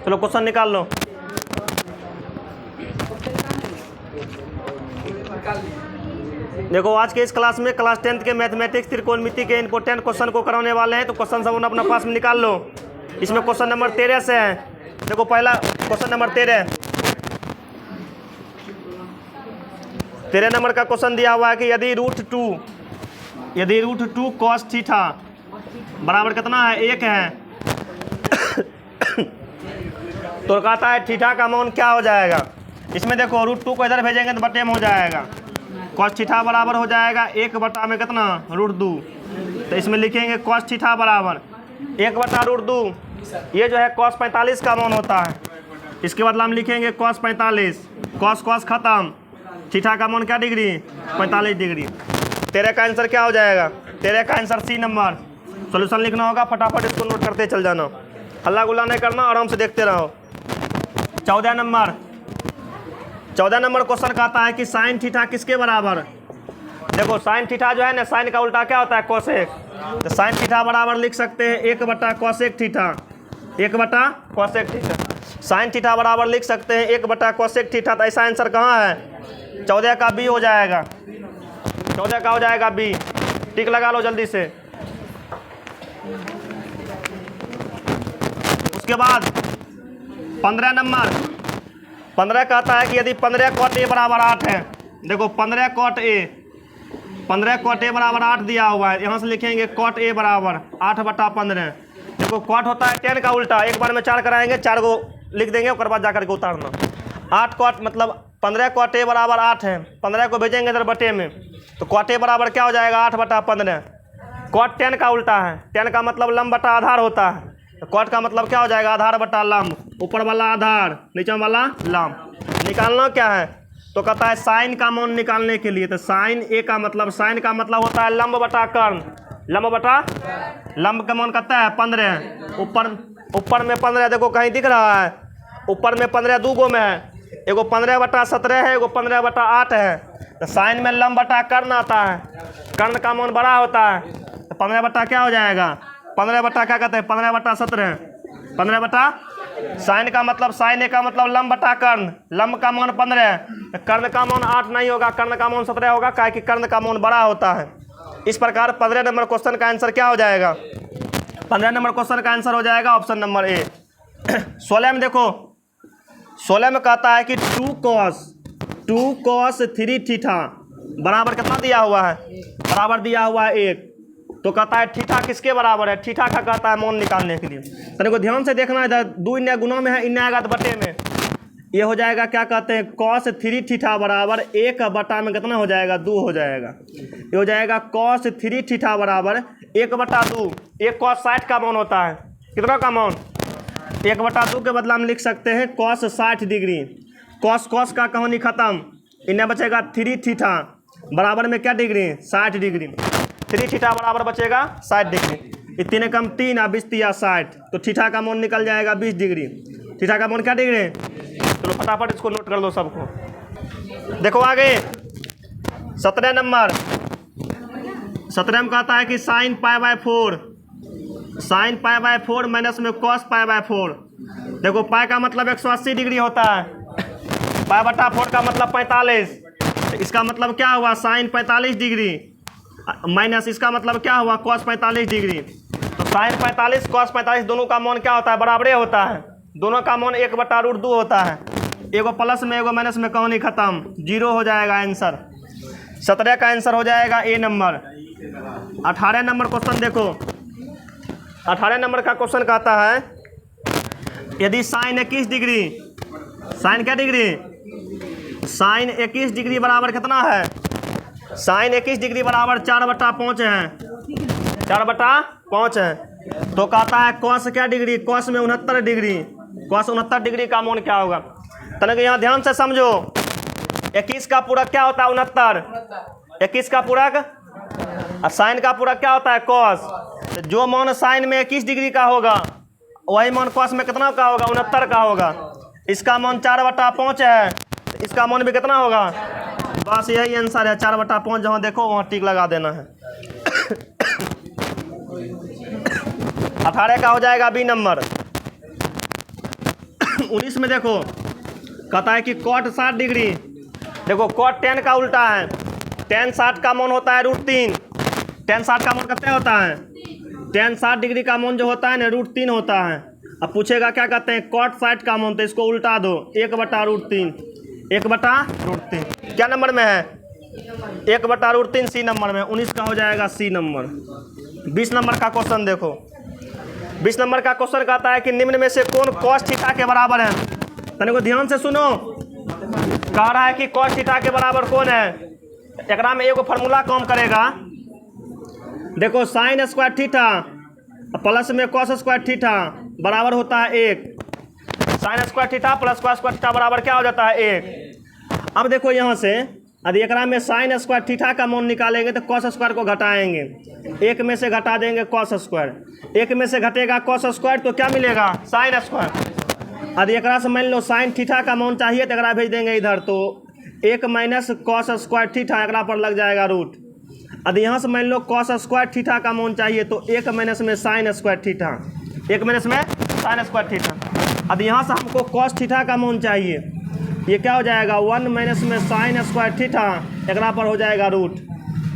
चलो क्वेश्चन निकाल लो। देखो आज के इस क्लास में क्लास 10th के मैथमेटिक्स त्रिकोणमिति के इंपॉर्टेंट क्वेश्चन को कराने वाले हैं। तो क्वेश्चन सब अपना पास में निकाल लो। इसमें क्वेश्चन नंबर 13 से है। देखो पहला क्वेश्चन नंबर 13 नंबर का क्वेश्चन दिया हुआ है कि यदि रूट टू कॉस थीटा बराबर कितना है, 1 है। तो कहता है थीटा का मान क्या हो जाएगा। इसमें देखो √2 को इधर भेजेंगे तो बटे में हो जाएगा। कॉस थीटा बराबर हो जाएगा 1 बटा में कितना, √2। तो इसमें लिखेंगे कॉस थीटा बराबर 1 बटा √2। ये जो है कॉस 45 का मान होता है। इसके बदला हम लिखेंगे कॉस 45। कॉस खत्म, थीटा का मान क्या डिग्री, 45 डिग्री। 13 का आंसर क्या हो जाएगा, 13 का आंसर सी नंबर। सॉल्यूशन लिखना होगा, फटाफट इसको नोट करते चल जाना, हल्ला गुल्ला नहीं करना, आराम से देखते रहो। 14 नंबर क्वेश्चन कहता है कि साइन थीटा किसके बराबर। देखो साइन थीटा जो है ना, साइन का उल्टा क्या होता है, कोसेक। तो साइन थीटा बराबर लिख सकते हैं 1 बटा कोसेक थीटा। 1 बटा कोसेक थीटा साइन थीटा बराबर लिख सकते हैं 1 बटा कोसेक थीटा। तो ऐसा आंसर कहाँ है, 14 का बी हो जाएगा। 14 का हो जाएगा बी। टिक लगा लो जल्दी से। उसके बाद 15 नंबर 15 कहता है कि यदि 15 कॉट ए बराबर 8 है। देखो 15 कॉट ए बराबर 8 दिया हुआ है। यहाँ से लिखेंगे कॉट ए बराबर 8 बटा 15। देखो कॉट होता है 10 का उल्टा, एक बार में 4 कराएंगे, 4 को लिख देंगे, उसके बाद जाकर के उतारना। 8 कॉट मतलब 15 कॉट ए बराबर 8 है। 15 को भेजेंगे इधर बटे में, तो कॉट ए बराबर क्या हो जाएगा, 8 बटा 15। कॉट 10 का उल्टा है, 10 का मतलब लंब बटा आधार होता है। तो कॉट का मतलब क्या हो जाएगा, आधार बटा लंब। ऊपर वाला आधार, नीचे वाला लंब। निकालना क्या है, तो कहता है साइन का मान निकालने के लिए। तो साइन ए का मतलब, साइन का मतलब होता है लंब बटा कर्ण। लंब बटा लंब का मान कहता है 15। ऊपर में 15 देखो कहीं दिख रहा है, ऊपर में 15 दो गो में है। एगो 15 बटा 17 है, एगो 15 बटा 8 है। तो साइन में लंब बटा कर्ण आता है, कर्ण का मान बड़ा होता है। तो 15 बटा क्या हो जाएगा, 15 बटा क्या कहते हैं, 15 बटा 17। 15 बटा साइन का मतलब, साइन ए का मतलब लंब बटा कर्ण। लंब का मान 15, कर्ण का मान 8 नहीं होगा, कर्ण का मान 17 होगा, क्या कि कर्ण का मान बड़ा होता है। इस प्रकार 15 नंबर क्वेश्चन का आंसर क्या हो जाएगा, 15 नंबर क्वेश्चन का आंसर हो जाएगा ऑप्शन नंबर ए। 16 में देखो, 16 में कहता है कि 2 cos 3 थीटा बराबर कितना दिया हुआ है, बराबर दिया हुआ है 1। तो कहता है थीटा किसके बराबर है, थीटा का कहता है मान निकालने के लिए। तो देखो ध्यान से देखना, इधर 2 इन्या गुना में है, इन्या आएगा तो बटे में। ये हो जाएगा क्या कहते हैं, cos 3 थीटा बराबर 1 बटा में कितना हो जाएगा, 2 हो जाएगा। ये हो जाएगा cos 3 थीटा बराबर 1 बटा 2। एक cos 60 का मान होता है, कितना का मान, 1 बटा 2 के बदला हम लिख सकते हैं cos 60 डिग्री। cos का कहानी खत्म, इन्हें बचेगा 3 थीटा बराबर में क्या डिग्री, 60 डिग्री। 3 थीटा बराबर बचेगा 60 डिग्री। इतने कम 3 और 20 या 60, तो थीटा का मान निकल जाएगा 20 डिग्री। थीटा का मान क्या डिग्री। चलो फटाफट इसको नोट कर लो सबको। देखो आगे 17 नंबर, 17 में कहता है कि साइन π/4 माइनस में cos π/4। देखो पाई का मतलब 180 डिग्री होता है, π/4 का मतलब 45। इसका मतलब क्या हुआ, साइन 45 डिग्री माइनस इसका मतलब क्या हुआ, cos 45 डिग्री। तो साइन 45 cos 45 दोनों का मान क्या होता है, बराबरे होता है। दोनों का मान 1 बटा √2 होता है। एगो प्लस में एगो माइनस में कहानी खत्म, 0 हो जाएगा आंसर। 17 का आंसर हो जाएगा ए नंबर। 18 नंबर क्वेश्चन देखो, 18 नंबर का क्वेश्चन कहता है यदि साइन 21 डिग्री, साइन क्या डिग्री, साइन 21 डिग्री बराबर कितना है, साइन 21 डिग्री बराबर 4 बटा 5 है। 4 बटा 5 है। तो कहता है cos क्या डिग्री, cos में 69 डिग्री। cos 69 डिग्री का मान क्या होगा। तनिक यहाँ ध्यान से समझो, 21 का पूरक क्या होता है, 69। 21 का पूरक और साइन का पूरक क्या होता है, cos। तो जो मान साइन में 21 डिग्री का होगा वही मान cos में कितना का होगा, 69 का होगा। इसका मान 4 बटा 5 है, इसका मान भी कितना होगा, बस यही आंसर है 4 बटा 5। जहाँ देखो वहाँ टिक लगा देना है। 18 का हो जाएगा बी नंबर। 19 में देखो कहता है कि कॉट 60 डिग्री। देखो कॉट 10 का उल्टा है, 10 60 का मान होता है √3। 10 60 का मान कितना होता है? 10 60 डिग्री का मान जो होता है ना √3 होता है। अब पूछेगा क्या कहते हैं कॉट 60 का मान, तो इसको उल्टा दो 1/√3। 1/√3 क्या नंबर में है? 1/√3 सी नंबर में। 19 का हो जाएगा सी नंबर। 20 नंबर का क्वेश्चन देखो। 20 नंबर का क्वेश्चन कहता है कि निम्न में से कौन cos थीटा के बराबर है? तने को ध्यान से सुनो, कह रहा है कि cos थीटा के बराबर कौन है। एकरा में एगो फार्मूला काम करेगा। देखो साइन स्क्वायर थीटा प्लस में cos स्क्वायर थीटा बराबर होता है 1। Sign square theta plus cos square theta बराबर क्या हो जाता है 1। अब देखो यहाँ से यदि एकरा में साइन स्क्वायर थीटा का मान निकालेंगे तो cos स्क्वायर को घटाएंगे, 1 में से घटा देंगे cos स्क्वायर। 1 में से घटेगा cos स्क्वायर तो क्या मिलेगा? Sine square. यदि एकरा से मान लो साइन थीटा का मान चाहिए तो एकरा भेज देंगे इधर, तो 1 माइनस cos स्क्वायर थीटा एकरा पर लग जाएगा रूट। यदि यहाँ से मान लो cos स्क्वायर थीटा का मान चाहिए तो 1 माइनस में साइन स्क्वायर थीटा, 1 माइनस में साइन स्क्वायर थीटा। यदि यहाँ से हमको cos थीटा का मान चाहिए, ये क्या हो जाएगा 1 माइनस में साइन स्क्वायर थीटा एकरा पर हो जाएगा रूट।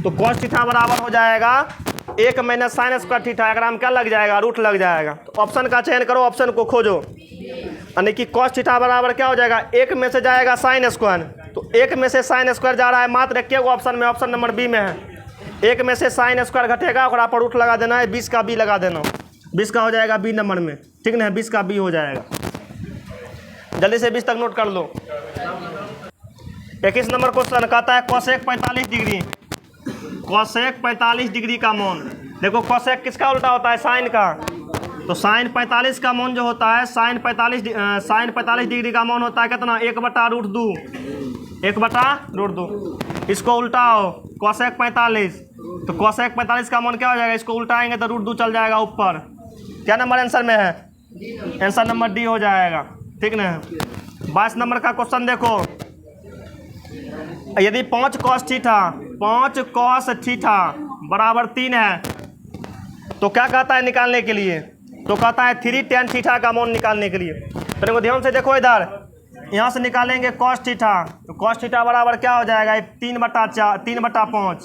तो cos थीटा बराबर हो जाएगा 1 माइनस साइन स्क्वायर थीटा, एकरा में क्या लग जाएगा? रूट लग जाएगा। तो ऑप्शन का चयन करो, ऑप्शन को खोजो। यानी कि cos थीटा बराबर क्या हो जाएगा? 1 में से जाएगा साइन स्क्वायर, तो 1 में से साइन स्क्वायर जा रहा है मात्र एक ऑप्शन में, ऑप्शन नंबर बी में है। 1 में से साइन स्क्वायर घटेगा, ओकरा पर रूट लगा देना है, 20 का बी लगा देना। 20 का हो जाएगा बी नंबर में, ठीक ना? 20 का बी हो जाएगा। जल्दी से 20 तक नोट कर लो। 21 नंबर क्वेश्चन कहता है कोसेक 45 डिग्री। कोसेक 45 डिग्री का मान। देखो कोसेक किसका उल्टा होता है? साइन का। तो साइन 45 का मान जो होता है, साइन 45 डिग्री का मान होता है कितना? 1/√2। 1/√2। इसको उल्टाओ कोसेक 45, तो कोसेक 45 का मान क्या हो जाएगा? इसको उल्टाएंगे तो √2 चल जाएगा ऊपर। क्या नंबर आंसर में है? आंसर नंबर डी हो जाएगा, ठीक ना? 22 नंबर का क्वेश्चन देखो। यदि 5 cos थीटा बराबर 3 है तो क्या कहता है निकालने के लिए? तो कहता है 3 tan थीटा का मान निकालने के लिए। तो देखो ध्यान से देखो, इधर यहाँ से निकालेंगे cos थीटा, तो cos थीटा बराबर क्या हो जाएगा? 3/5। 3/5।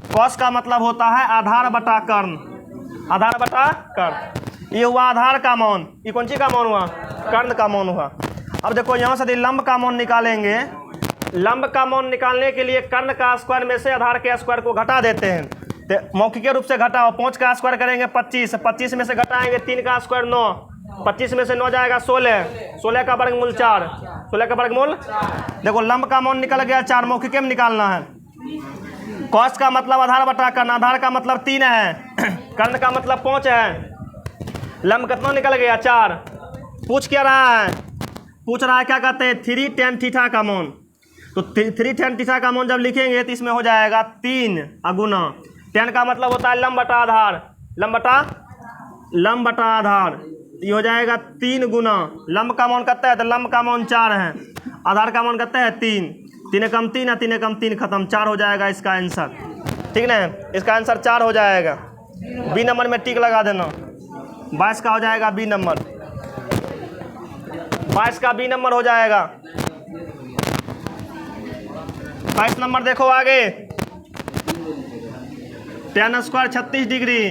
cos का मतलब होता है आधार बटा कर्ण। आधार बटा कर्ण, ये हुआ आधार का मान। ये कौन सी का मान हुआ? कर्ण का मान हुआ। अब देखो यहाँ से लंब का मान निकालेंगे। लंब का मान निकालने के लिए कर्ण का स्क्वायर में से आधार के स्क्वायर को घटा देते हैं। तो मौखिक रूप से घटाओ, 5 का स्क्वायर करेंगे 25, 25 में से घटाएंगे 3 का स्क्वायर 9, 25 में से 9 जाएगा 16, 16 का वर्गमूल 4, 16 का वर्गमूल। देखो लंब का मान निकल गया 4, मौखिक में निकालना है। cos का मतलब आधार बटा कर्ण, आधार का मतलब 3 है, कर्ण का मतलब 5 है। लंब कितना निकल गया? 4। पूछ क्या रहा है? पूछ रहा है क्या कहते हैं 3 tan थीटा का मान। तो 3 tan थीटा का मान जब लिखेंगे तो इसमें हो जाएगा 3 गुना। tan का मतलब होता है लंब बटा आधार, लंब बटा आधार। ये हो जाएगा 3 गुना। लंब का मान कितना है? तो लंब का मान 4 है, आधार का मान कितना है? 3। 3 कम 3 है, 3 कम 3 खत्म, 4 हो जाएगा इसका आंसर, ठीक ना? इसका आंसर 4 हो जाएगा। बी नंबर में टिक लगा देना। 22 का हो जाएगा बी नंबर। 22 का बी नंबर हो जाएगा। 22 नंबर देखो आगे। tan स्क्वायर 36 डिग्री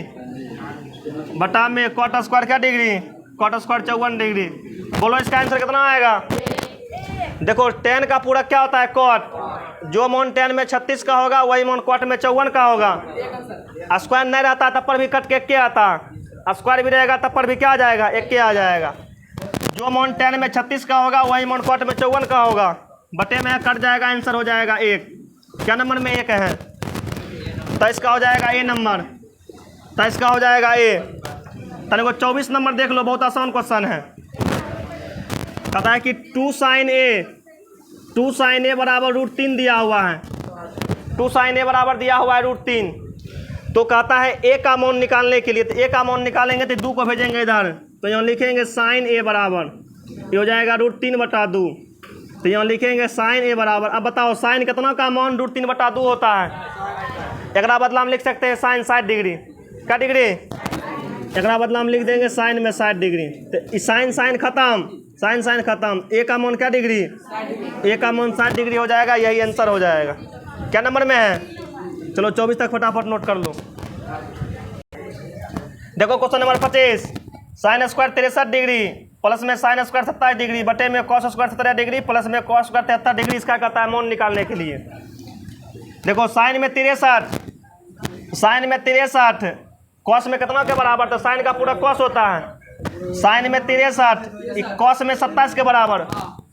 बटा में cot स्क्वायर क्या डिग्री? cot square 54 degree. बोलो इसका आंसर कितना आएगा? देखो tan का पूरा क्या होता है? cot। जो मान tan में 36 का होगा वही मान cot में 54 का होगा। स्क्वायर नहीं रहता तब पर भी कट के क्या आता? स्क्वायर भी रहेगा तब पर भी क्या आ जाएगा? 1 आ जाएगा। जो मान tan में 36 का होगा वही मान cot में 54 का होगा, बटे में कट जाएगा, आंसर हो जाएगा 1। क्या नंबर में 1 है? तो इसका हो जाएगा ए नंबर। तो इसका हो जाएगा ए। तने को 24 नंबर देख लो, बहुत आसान क्वेश्चन है। कहता है कि 2 sin a बराबर √3 दिया हुआ है। 2 sin a बराबर दिया हुआ है √3। तो कहता है ए का मान निकालने के लिए, तो ए का मान निकालेंगे तो 2 को भेजेंगे इधर, तो यहाँ लिखेंगे sin a बराबर, ये हो जाएगा √3/2। तो यहाँ लिखेंगे sin a बराबर। अब बताओ sin कितना का मान √3/2 होता है? एक बदला हम लिख सकते हैं sin 60 डिग्री। क्या डिग्री? एक बदला हम लिख देंगे साइन में 60 डिग्री। तो साइन साइन खत्म, साइन साइन खत्म। ए का मान क्या डिग्री, ए का मान 60 डिग्री हो जाएगा। यही आंसर हो जाएगा। क्या नंबर में है? चलो 24 तक फटाफट नोट कर लो। देखो question number 25, sine square 63 degree plus में साइन स्क्वायर 27 डिग्री बटे में कॉस स्क्वायर 17 डिग्री प्लस में कॉस स्क्वायर 73 डिग्री। इसका कहता है मान निकालने के लिए। देखो साइन में 63, साइन में 63 कॉस में कितना के बराबर? तो साइन का पूरा कॉस होता है। साइन में 63 कॉस में 27 के बराबर,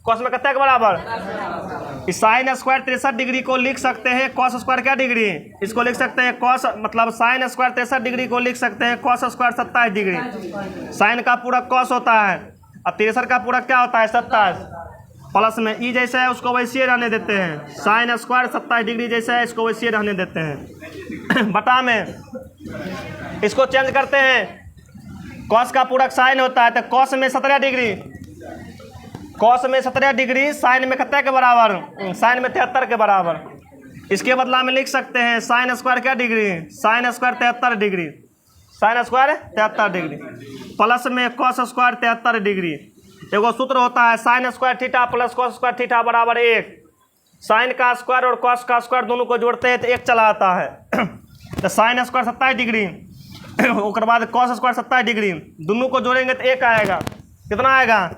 कॉस में कितने के बराबर? साइन स्क्वायर 63 डिग्री को लिख सकते हैं कॉस स्क्वायर क्या डिग्री, इसको लिख सकते हैं कॉस, मतलब साइन स्क्वायर 63 डिग्री को लिख सकते हैं कॉस स्क्वायर 27 डिग्री। साइन का पूरा कॉस होता है और 63 का पूरा क्या होता है? 27। प्लस में ई जैसा है उसको वैसे रहने देते हैं। साइन स्क्वायर 27 डिग्री जैसा है इसको वैसे रहने देते हैं। बटा में इसको चेंज करते हैं। कॉस का पूरा साइन होता है तो कॉस में 17 डिग्री, कॉस में 17 डिग्री साइन में कितने के बराबर? साइन में 73 के बराबर। इसके बदला में लिख सकते हैं साइन स्क्वायर क्या degree? Sine square 73 degree, sine square 73 degree plus में कॉस स्क्वायर 73 डिग्री। एगो सूत्र होता है sine square theta plus cos square theta बराबर 1। साइन का स्क्वायर और कॉस का स्क्वायर दोनों को जोड़ते हैं तो 1 चला आता है। तो साइन स्क्वायर 27 डिग्री उसके बाद कॉस स्क्वायर 27 डिग्री, दोनों को जोड़ेंगे तो 1 आएगा। कितना आएगा?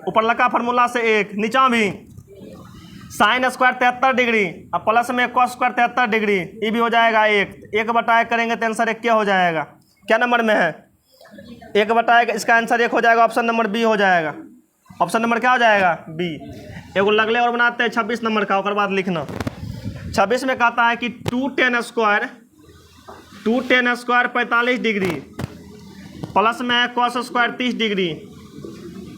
ऊपर लगा फार्मूला से 1, नीचा भी साइन स्क्वायर 73 डिग्री और प्लस में कॉस स्क्वायर 73 डिग्री, ये भी हो जाएगा 1 बटा 1 करेंगे तो आंसर 1 क्या हो जाएगा? क्या नंबर में है? 1 बटा 1, इसका आंसर 1 हो जाएगा। ऑप्शन नंबर बी हो जाएगा। ऑप्शन नंबर क्या हो जाएगा? बी। एगो लगले और बनाते हैं 26 नंबर का, उसके बाद लिखना। 26 में कहता है कि 2tan स्क्वायर 45 डिग्री प्लस में cos square 30 degree,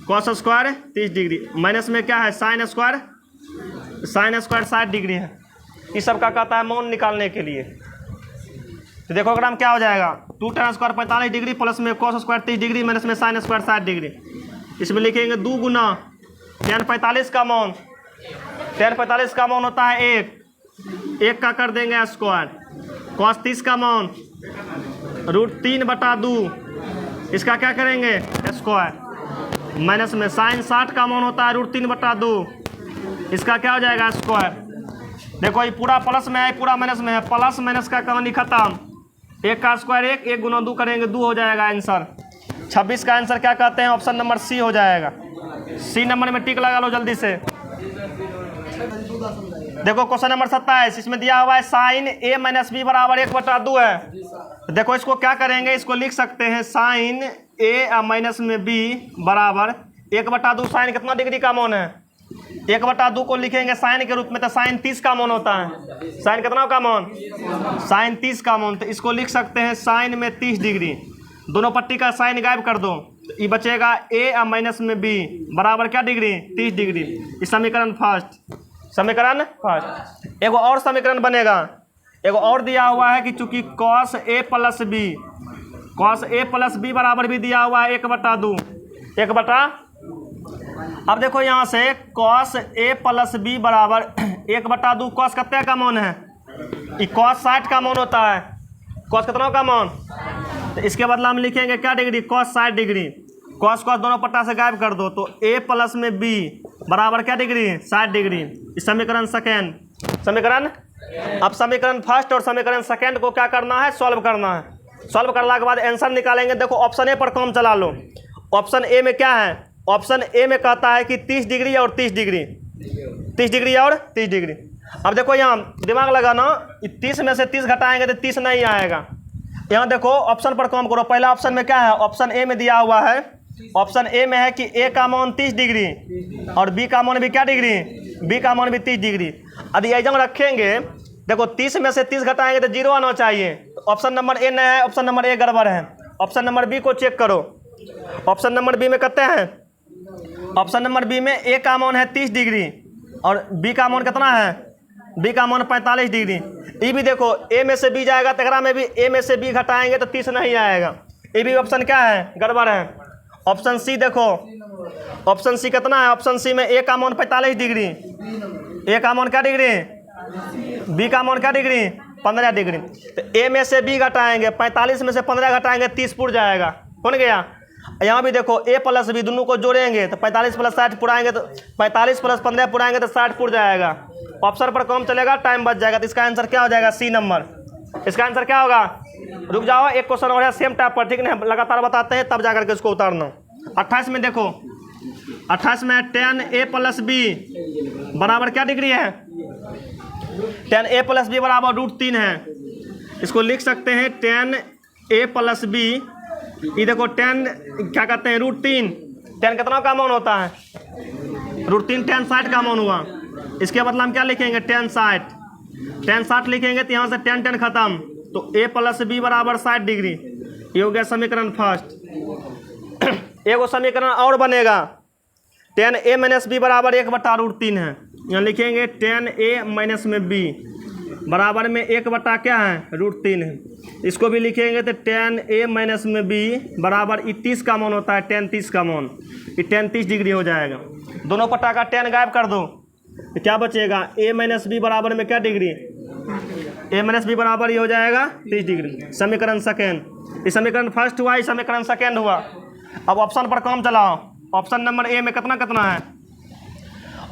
cos square 30 degree minus में क्या है? साइन स्क्वायर 60 डिग्री है। इस सब का कहता है मान निकालने के लिए। तो देखो ग्राम क्या हो जाएगा? 2tan स्क्वायर 45 डिग्री प्लस में कॉस स्क्वायर 30 डिग्री माइनस में साइन स्क्वायर 60 डिग्री। इसमें लिखेंगे 2 गुना tan 45 का मान, tan 45 का मान होता है 1 का कर देंगे स्क्वायर, कॉस 30 का मान √3 बटा 2, इसका क्या करेंगे? स्क्वायर माइनस में साइन 60 का मान होता है √3 बटा 2, इसका क्या हो जाएगा? स्क्वायर। देखो ये पूरा प्लस में है, पूरा माइनस में है, प्लस माइनस का कहानी खत्म। 1 का स्क्वायर 1 गुना 2 करेंगे 2 हो जाएगा आंसर। 26 का आंसर क्या कहते हैं? ऑप्शन नंबर सी हो जाएगा। सी नंबर में टिक लगा लो जल्दी से। देखो क्वेश्चन नंबर 27, इसमें दिया हुआ है साइन a माइनस बी बराबर 1 बटा 2 है। तो देखो इसको क्या करेंगे? इसको लिख सकते हैं साइन a माइनस में b बराबर 1 बटा 2। साइन कितना डिग्री का मान है? 1 बटा 2 को लिखेंगे साइन के रूप में, तो साइन 30 का मान होता है। साइन कितना का मान? साइन 30 का मान। तो इसको लिख सकते हैं साइन में 30 डिग्री, दोनों पट्टी का साइन गायब कर दो, तो ये बचेगा a माइनस में b बराबर क्या डिग्री? 30 डिग्री। इस समीकरण फर्स्ट, समीकरण फर्स्ट। एगो और समीकरण बनेगा, एगो और दिया हुआ है कि चूंकि cos a प्लस b बराबर भी दिया हुआ है 1 बटा 2, 1 बटा। अब देखो यहाँ से cos a प्लस b बराबर 1 बटा 2, cos कितने का मान है? ये cos 60 का मान होता है। cos कितना का मान? तो इसके बदला हम लिखेंगे क्या डिग्री? cos 60 degree. cos दोनों पट्टा से गायब कर दो, तो a प्लस में b बराबर क्या डिग्री? 60 डिग्री। इस समीकरण सेकेंड, समीकरण। अब समीकरण फर्स्ट और समीकरण सेकेंड को क्या करना है? सॉल्व करना है। सॉल्व करने के बाद आंसर निकालेंगे। देखो ऑप्शन ए पर काम चला लो। ऑप्शन ए में क्या है? ऑप्शन ए में कहता है कि 30 डिग्री और 30 डिग्री, 30 डिग्री और 30 डिग्री। अब देखो यहाँ दिमाग लगाना, 30 में से 30 घटाएंगे तो 30 नहीं आएगा। यहाँ देखो ऑप्शन पर काम करो। पहला ऑप्शन में क्या है? ऑप्शन ए में दिया हुआ है, ऑप्शन ए में है कि ए का मान 30 डिग्री और बी का मान भी क्या डिग्री? बी का मान भी 30 डिग्री। यदि एग्जाम रखेंगे, देखो 30 में से 30 घटाएंगे तो 0 आना चाहिए। ऑप्शन नंबर ए नहीं है, ऑप्शन नंबर ए गड़बड़ है। ऑप्शन नंबर बी को चेक करो। ऑप्शन नंबर बी में कहते हैं, ऑप्शन नंबर बी में ए का मान है 30 डिग्री और बी का मान कितना है? बी का मान 45 डिग्री। ये भी देखो ए में से बी जाएगा, तकरा में भी ए में से बी घटाएंगे तो 30 नहीं आएगा। ये भी ऑप्शन क्या है? गड़बड़ है। ऑप्शन सी देखो, ऑप्शन सी कितना है? ऑप्शन सी में ए का मान 45 डिग्री, ए का मान क्या डिग्री? बी का मान क्या डिग्री? 15 डिग्री। तो ए में से बी घटाएंगे, 45 में से 15 घटाएंगे 30 पुर जाएगा। बन गया। यहाँ भी देखो a प्लस बी दोनों को जोड़ेंगे तो 45 प्लस 60 पुराएंगे तो 45 प्लस 15 पुराएंगे तो 60 पुर जाएगा। ऑप्शन पर कम चलेगा, टाइम बच जाएगा। तो इसका आंसर क्या हो जाएगा? सी नंबर। इसका आंसर क्या होगा? रुक जाओ, एक क्वेश्चन और है सेम टाइप पर, ठीक है, लगातार बताते हैं तब जाकर के उसको उतारना। 28 में देखो, 28 में 10a प्लस बी बराबर क्या डिग्री है? 10a प्लस बी बराबर √3 है। इसको लिख सकते हैं 10a प्लस बी, ये देखो 10 क्या कहते हैं √3। 10 कितना का मान होता है? √3 10 60 का मान हुआ। इसके बदला हम क्या लिखेंगे? 10 60 लिखेंगे तो यहाँ से 10 10 खत्म, तो a प्लस बी बराबर 60 डिग्री। ये हो गया समीकरण फर्स्ट। एगो समीकरण और बनेगा, 10a माइनस बी बराबर 1/√3 है। यहाँ लिखेंगे 10a माइनस में b बराबर में 1 बटा क्या है? √3 है। इसको भी लिखेंगे तो 10a माइनस में b बराबर 30 का मान होता है, 10 30 का मान, ये 10 30 डिग्री हो जाएगा। दोनों पटा का 10 गायब कर दो तो क्या बचेगा? a माइनस बी बराबर में क्या डिग्री? a माइनस बी बराबर ये हो जाएगा 30 डिग्री। समीकरण सेकेंड। ये समीकरण फर्स्ट हुआ, ये समीकरण सेकेंड हुआ। अब ऑप्शन पर काम चलाओ। ऑप्शन नंबर ए में कितना कितना है?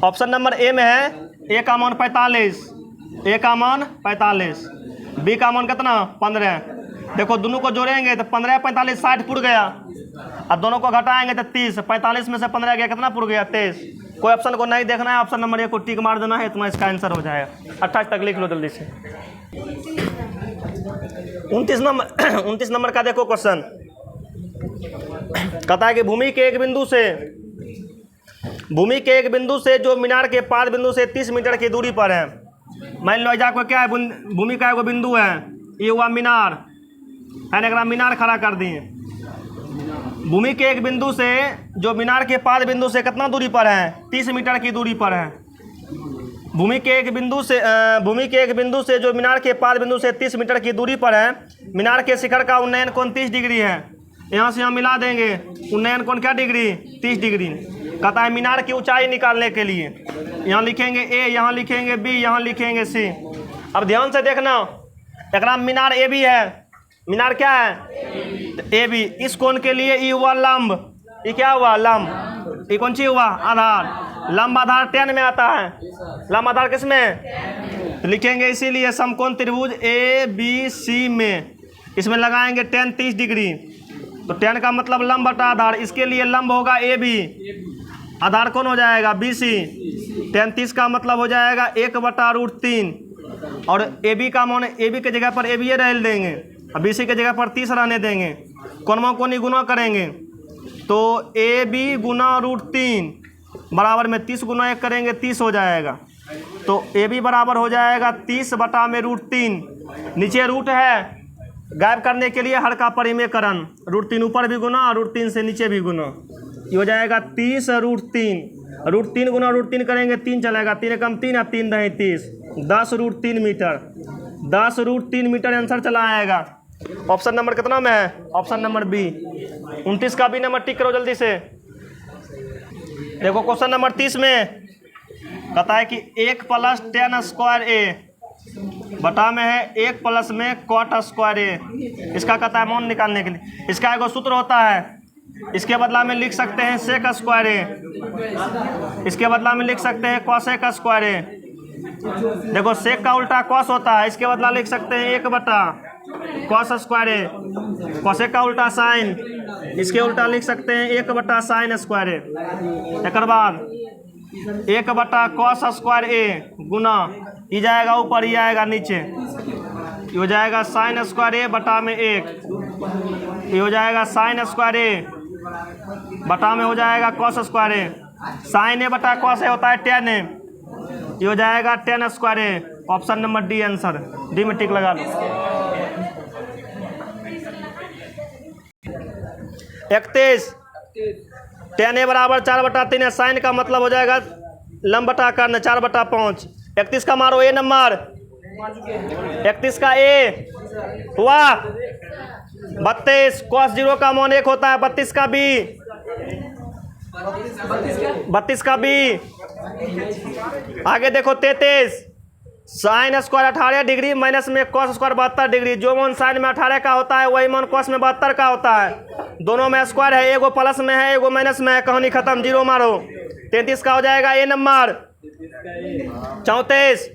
ऑप्शन नंबर ए में है a का मान 45, a का मान 45, b का मान कितना? 15। देखो दोनों को जोड़ेंगे तो 15 45 60 पुर गया। अब दोनों को घटाएंगे तो 30, 45 में से 15 गया, कितना पुर गया? 23। कोई ऑप्शन को नहीं देखना है, ऑप्शन नंबर ए को टिक मार देना है, तुम्हारा इसका आंसर हो जाएगा। 28 तक लिख लो जल्दी से। 29 नंबर का देखो क्वेश्चन। कहता है कि भूमि के एक बिंदु से जो मीनार के पाद बिंदु से 30 मीटर की दूरी पर है। मान लो जा को क्या है? भूमि का एगो बिंदु है, ये हुआ मीनार है ना, मीनार खड़ा कर दिए। भूमि के एक बिंदु से जो मीनार के पाद बिंदु से कितना दूरी पर है? 30 मीटर की दूरी पर है। भूमि के एक बिंदु से जो मीनार के पाद बिंदु से 30 मीटर की दूरी पर है। मीनार के शिखर का उन्नयन कोण 30 डिग्री है। यहाँ से यहाँ मिला देंगे, उन्नयन कोण क्या डिग्री? 30 डिग्री। कहता है मीनार की ऊंचाई निकालने के लिए यहाँ लिखेंगे a, यहाँ लिखेंगे b, यहाँ लिखेंगे c। अब ध्यान से देखना, एक मीनार a b है। मीनार क्या है? A B. इस कोण के लिए ये हुआ लंब, ये क्या हुआ? लंब। ये कौन सी हुआ? आधार। लंब आधार 10 में आता है। लंब आधार किस में? तो लिखेंगे इसीलिए समकोण त्रिभुज ए बी सी में, इसमें लगाएंगे 10 30 डिग्री। तो 10 का मतलब लंब बटा आधार, इसके लिए लंब होगा ए बी, आधार कौन हो जाएगा? B C. 10 30 का मतलब हो जाएगा 1/√3, और ए बी का मान, ए बी के जगह पर ए बी रह देंगे, अब बी सी के जगह पर 30 रहने देंगे। कोनों को नहीं गुना करेंगे तो ए बी गुना √3 बराबर में 30 गुना 1 करेंगे 30 हो जाएगा। तो ए बी बराबर हो जाएगा 30 बटा में √3। नीचे रूट है, गायब करने के लिए हर का परिमेयकरण, √3 ऊपर भी गुना और √3 से नीचे भी गुना, ये हो जाएगा 30 √3। √3 गुना √3 करेंगे 3 चलेगा, 3 कम 3 है, 3 दही 30, 10 √3 मीटर। 10 √3 मीटर आंसर चला आएगा। ऑप्शन नंबर कितना में है? Option number B. 29 का भी नंबर टिक करो जल्दी से। देखो क्वेश्चन नंबर 30 में कहता है कि 1 + 10 स्क्वायर ए बटा में है 1 प्लस में cot स्क्वायर ए। इसका कहता है मान निकालने के लिए। इसका एगो सूत्र होता है, इसके बदला में लिख सकते हैं सेक स्क्वायर ए, इसके बदला में लिख सकते हैं कॉसेक स्क्वायर ए। देखो सेक का उल्टा कॉस होता है, इसके बदला लिख सकते हैं 1 बटा कॉस स्क्वायर ए। कॉसेक का उल्टा साइन, इसके उल्टा लिख सकते हैं 1 बटा साइन स्क्वायर ए। एक बाद 1 बटा कॉस स्क्वायर ए गुना ये जाएगा ऊपर, ये आएगा नीचे, ये हो जाएगा साइन स्क्वायर ए बटा में 1, ये हो जाएगा साइन स्क्वायर ए बटा में हो जाएगा कॉस स्क्वायर ए। साइन ए बटा कॉस ए होता है 10 ए, ये हो जाएगा 10 स्क्वायर ए। Option number D answer, D में टिक लगा लो। 31 10 ए बराबर 4/3 है। साइन का मतलब हो जाएगा लंब बटा कर्ण 4/5। 31 का मारो ए नंबर, 31 का ए हुआ 32। cos 0 का मान 1 होता है। 32 का बी, 32 का बी। आगे देखो 33 साइन स्क्वायर 18 डिग्री माइनस में कॉस स्क्वायर 72 डिग्री। जो मान साइन में 18 का होता है वही मान कॉस में 72 का होता है। दोनों में स्क्वायर है, एगो प्लस में है एगो माइनस में है। कहानी खत्म, जीरो मारो। 33 का हो जाएगा ए नंबर। 34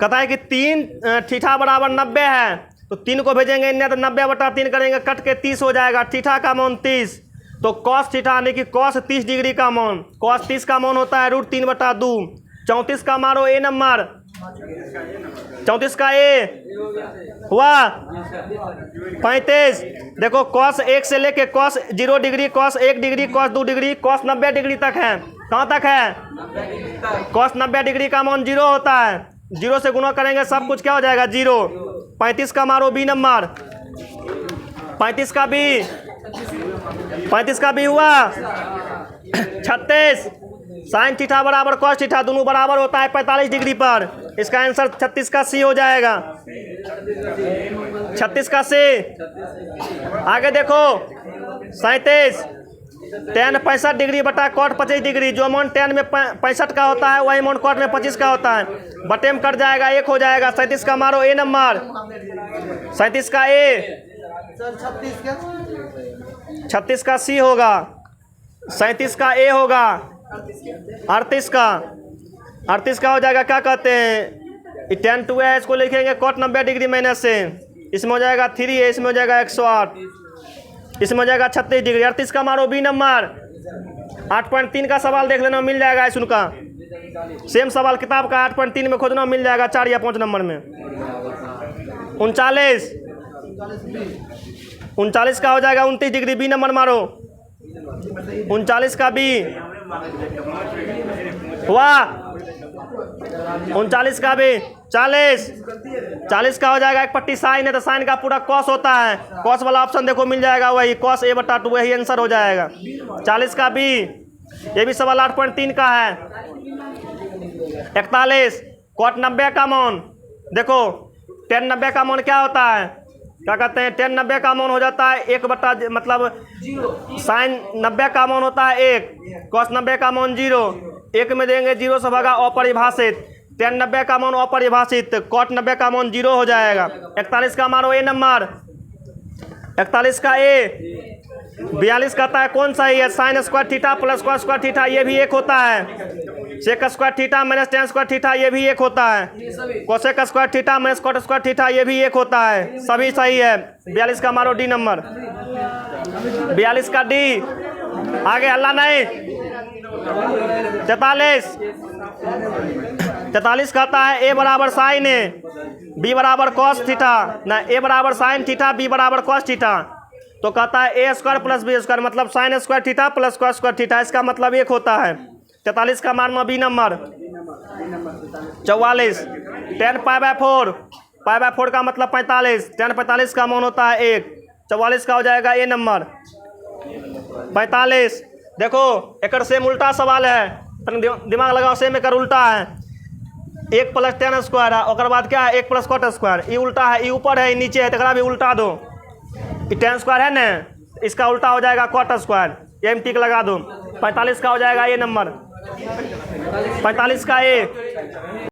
कहता है कि 3 थीटा बराबर 90 है, तो 3 को भेजेंगे इन्हें तो 90/3 करेंगे, कट के 30 हो जाएगा। थीटा का मान 30, तो कॉस थीटा यानी कि कॉस 30 डिग्री का मान, कॉस 30 का मान होता है √3/2। 34 का मारो ए नंबर। 34 का ए हुआ। 35 देखो कॉस 1 से लेके cos 0 degree, cos 1 degree, cos 2 degree, cos 90 degree तक है। कहाँ तक है? कॉस 90 डिग्री का मान 0 होता है। 0 से गुणा करेंगे सब कुछ क्या हो जाएगा? 0। 35 का मारो बी नंबर। 35 का बी, 35 का बी हुआ। 36 साइन थीटा बराबर कॉस थीटा, दोनों बराबर होता है 45 डिग्री पर। इसका आंसर 36 का सी हो जाएगा। 36 का सी। आगे देखो 37 tan 65 डिग्री बटा कॉट 25 डिग्री। जो मान tan में 65 का होता है वही मान कॉट में 25 का होता है। बटे में कट जाएगा, 1 हो जाएगा। 37 का मारो ए नंबर। 37 का ए, 36 का सी होगा। 37 का ए होगा। 38 का, 38 का हो जाएगा क्या कहते हैं, tan 2 है, इसको लिखेंगे कॉट 90 डिग्री माइनस से। इसमें हो जाएगा 3 है, इसमें हो जाएगा 108, इसमें हो जाएगा 36 डिग्री। 38 का मारो बी नंबर। 8.3 का सवाल देख लेना, मिल जाएगा इस उनका सेम सवाल किताब का 8.3 में खोजना, मिल जाएगा 4 या 5 नंबर में। 39 का हो जाएगा 29 डिग्री, बी नंबर मारो। 39 का बी हुआ। 39 का भी। 40 का हो जाएगा, एक पट्टी साइन है तो साइन का पूरा कॉस होता है। कॉस वाला ऑप्शन देखो मिल जाएगा, वही कॉस a/2, वही आंसर हो जाएगा। 40 का बी, ये भी सवाल 8.3 का है। 41 कॉट 90 का मान, देखो tan 90 का मान क्या होता है, क्या कहते हैं, tan 90 का मान हो जाता है 1/, मतलब साइन 90 का मान होता है 1, कॉस 90 का मान 0, 1 में देंगे 0 से भागा अपरिभाषित। tan 90 का मान अपरिभाषित, कॉट 90 का मान 0 हो जाएगा। 41 का मारो ए नंबर। 41 का ए। 42 कहता है कौन सा है, sine square theta plus cos square theta, ये भी 1 होता है। Sec square theta minus tan square theta, ये भी 1 होता है। Cosec square theta minus cot square theta, ये भी 1 होता है। सभी सही है। 42 का मारो डी नंबर। 42 का डी। आगे हल्ला नहीं। 43 कहता है ए बराबर साइन है, बी बराबर कॉस थीटा, ना ए बराबर साइन थीटा, बी बराबर कॉस थीटा। तो कहता है ए स्क्वायर प्लस बी स्क्वायर, मतलब sign square theta plus cos square theta, इसका मतलब 1 होता है। 43 का मारना बी नंबर। 44 tan π/4, π/4 का मतलब 45, tan 45 का मान होता है 1। 44 का हो जाएगा ए नंबर। 45 देखो एक सेम उल्टा सवाल है, दिमाग लगाओ, सेम एक उल्टा है। 1 + tan स्क्वायर है, और बाद क्या है 1 + कॉट स्क्वायर, ये उल्टा है, ये ऊपर है, ये नीचे है, तो भी उल्टा दो। ये tan स्क्वायर है ना, इसका उल्टा हो जाएगा कॉट स्क्वायर, ये टिक लगा दो। 45 का हो जाएगा ए नंबर। 45 का ए।